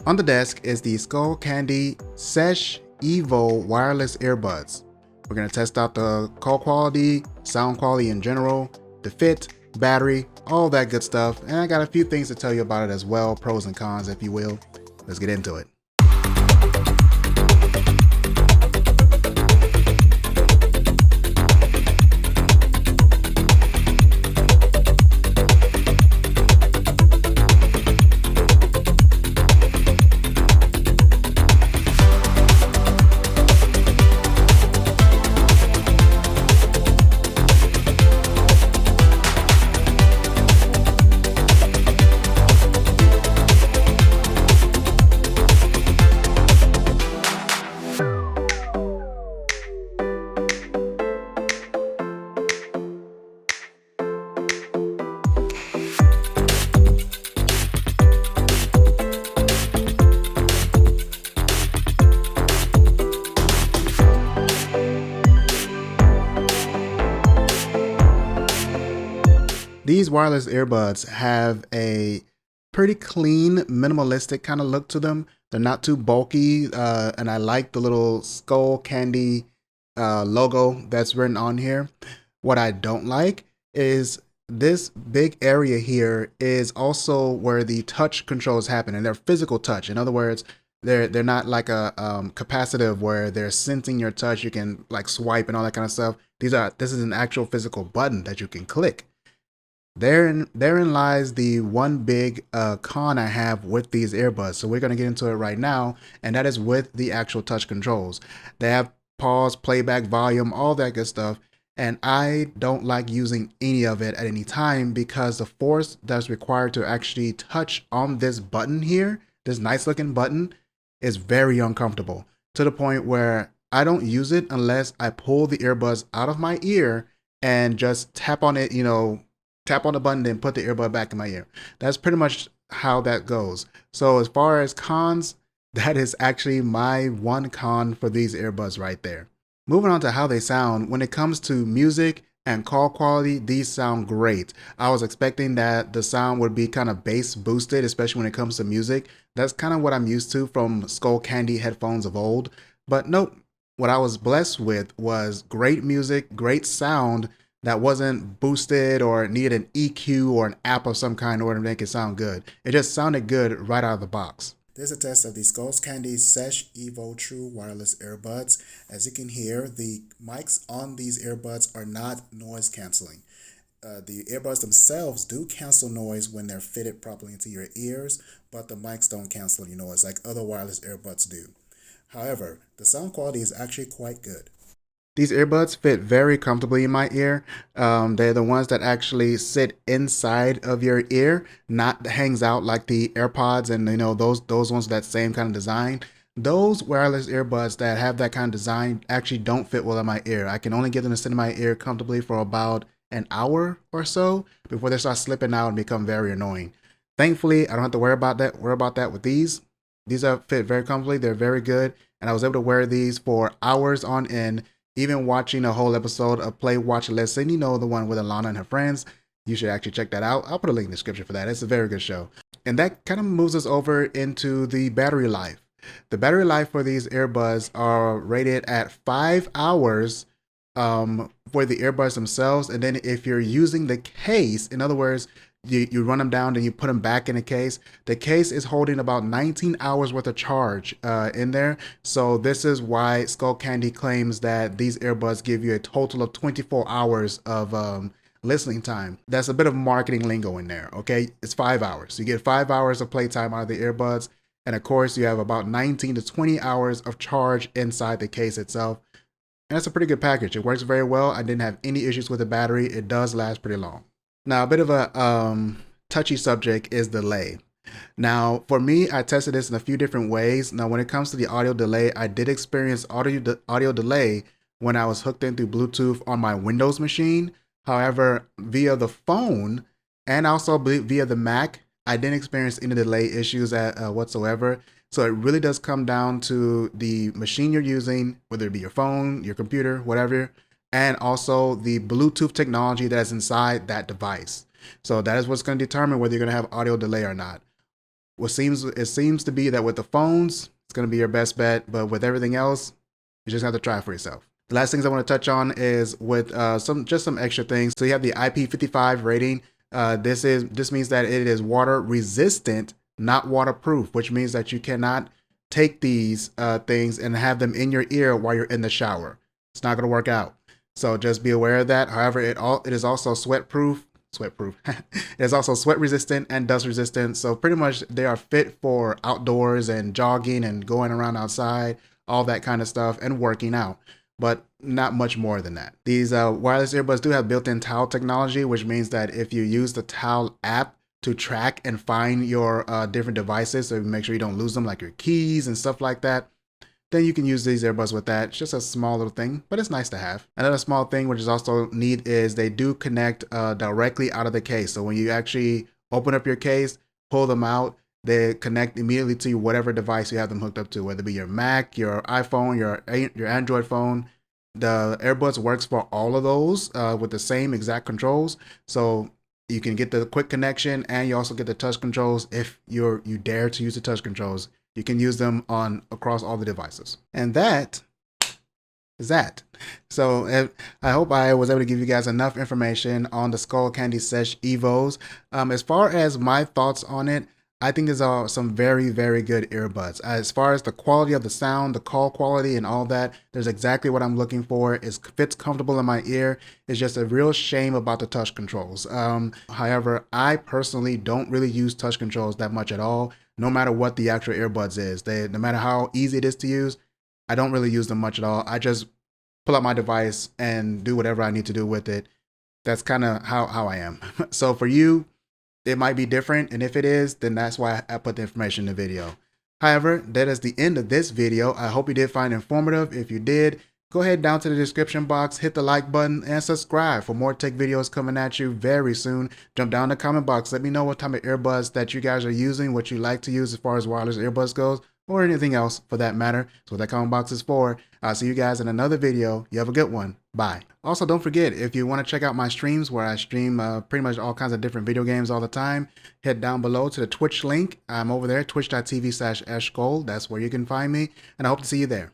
On the desk is the Skullcandy Sesh Evo wireless earbuds. We're going to test out the call quality, sound quality in general, the fit, battery, all that good stuff, and I got a few things to tell you about it as well, pros and cons if you will. Let's get into it. These wireless earbuds have a pretty clean, minimalistic kind of look to them. They're not too bulky, and I like the little Skullcandy logo that's written on here. What I don't like is this big area here is also where the touch controls happen, and they're physical touch. In other words, they're not like a capacitive where they're sensing your touch. You can like swipe and all that kind of stuff. This is an actual physical button that you can click. Therein lies the one big con I have with these earbuds. So we're going to get into it right now, and that is with the actual touch controls. They have pause, playback, volume, all that good stuff, and I don't like using any of it at any time because the force that's required to actually touch on this button here, this nice looking button, is very uncomfortable to the point where I don't use it unless I pull the earbuds out of my ear and just tap on it, tap on the button, then put the earbud back in my ear. That's pretty much how that goes. So as far as cons, that is actually my one con for these earbuds right there. Moving on to how they sound, when it comes to music and call quality, these sound great. I was expecting that the sound would be kind of bass boosted, especially when it comes to music. That's kind of what I'm used to from Skullcandy headphones of old. But nope, what I was blessed with was great music, great sound, that wasn't boosted or needed an EQ or an app of some kind in order to make it sound good. It just sounded good right out of the box. There's a test of the Skullcandy Sesh Evo True wireless earbuds. As you can hear, the mics on these earbuds are not noise canceling. The earbuds themselves do cancel noise when they're fitted properly into your ears, but the mics don't cancel any noise like other wireless earbuds do. However, the sound quality is actually quite good. These earbuds fit very comfortably in my ear. They're the ones that actually sit inside of your ear, not hangs out like the AirPods and those ones with that same kind of design. Those wireless earbuds that have that kind of design actually don't fit well in my ear. I can only get them to sit in my ear comfortably for about an hour or so before they start slipping out and become very annoying. Thankfully, I don't have to worry about that with these. These are fit very comfortably. They're very good, and I was able to wear these for hours on end. Even watching a whole episode of Play, Watch, Listen, the one with Alana and her friends, you should actually check that out. I'll put a link in the description for that. It's a very good show. And that kind of moves us over into the battery life. The battery life for these earbuds are rated at 5 hours for the earbuds themselves. And then if you're using the case, in other words, you run them down and you put them back in the case. The case is holding about 19 hours worth of charge in there. So this is why Skullcandy claims that these earbuds give you a total of 24 hours of listening time. That's a bit of marketing lingo in there, okay? It's 5 hours. You get 5 hours of playtime out of the earbuds. And of course, you have about 19 to 20 hours of charge inside the case itself. And that's a pretty good package. It works very well. I didn't have any issues with the battery. It does last pretty long. Now, a bit of a touchy subject is delay. Now, for me, I tested this in a few different ways. Now, when it comes to the audio delay, I did experience audio delay when I was hooked in through Bluetooth on my Windows machine. However, via the phone and also via the Mac, I didn't experience any delay issues whatsoever. So it really does come down to the machine you're using, whether it be your phone, your computer, whatever, and also the Bluetooth technology that's inside that device. So that is what's going to determine whether you're going to have audio delay or not. it seems to be that with the phones, it's going to be your best bet, but with everything else, you just have to try for yourself. The last things I want to touch on is with some extra things. So you have the IP55 rating. This means that it is water resistant, not waterproof, which means that you cannot take these things and have them in your ear while you're in the shower. It's not going to work out. So just be aware of that. However, it is also sweat proof. It is also sweat resistant and dust resistant. So pretty much they are fit for outdoors and jogging and going around outside, all that kind of stuff, and working out, but not much more than that. These wireless earbuds do have built-in towel technology, which means that if you use the towel app to track and find your different devices, so make sure you don't lose them, like your keys and stuff like that, then you can use these earbuds with that. It's just a small little thing, but it's nice to have. Another small thing, which is also neat, is they do connect directly out of the case. So when you actually open up your case, pull them out, they connect immediately to whatever device you have them hooked up to, whether it be your Mac, your iPhone, your Android phone. The earbuds works for all of those with the same exact controls. So you can get the quick connection, and you also get the touch controls if you dare to use the touch controls. You can use them across all the devices. And that is that. So I hope I was able to give you guys enough information on the Skullcandy Sesh Evos. As far as my thoughts on it, I think these are some very, very good earbuds. As far as the quality of the sound, the call quality and all that, there's exactly what I'm looking for. It fits comfortable in my ear. It's just a real shame about the touch controls. However, I personally don't really use touch controls that much at all, no matter what the actual earbuds is. No matter how easy it is to use, I don't really use them much at all. I just pull out my device and do whatever I need to do with it. That's kind of how I am. So for you, it might be different, and if it is, then that's why I put the information in the video. However, that is the end of this video. I hope you did find it informative. If you did, go ahead down to the description box, hit the like button, and subscribe for more tech videos coming at you very soon. Jump down in the comment box. Let me know what type of earbuds that you guys are using, what you like to use as far as wireless earbuds goes, or anything else for that matter. So what that comment box is for. I'll see you guys in another video. You have a good one. Bye. Also, don't forget, if you want to check out my streams where I stream pretty much all kinds of different video games all the time, head down below to the Twitch link. I'm over there, twitch.tv/Eshcole. That's where you can find me, and I hope to see you there.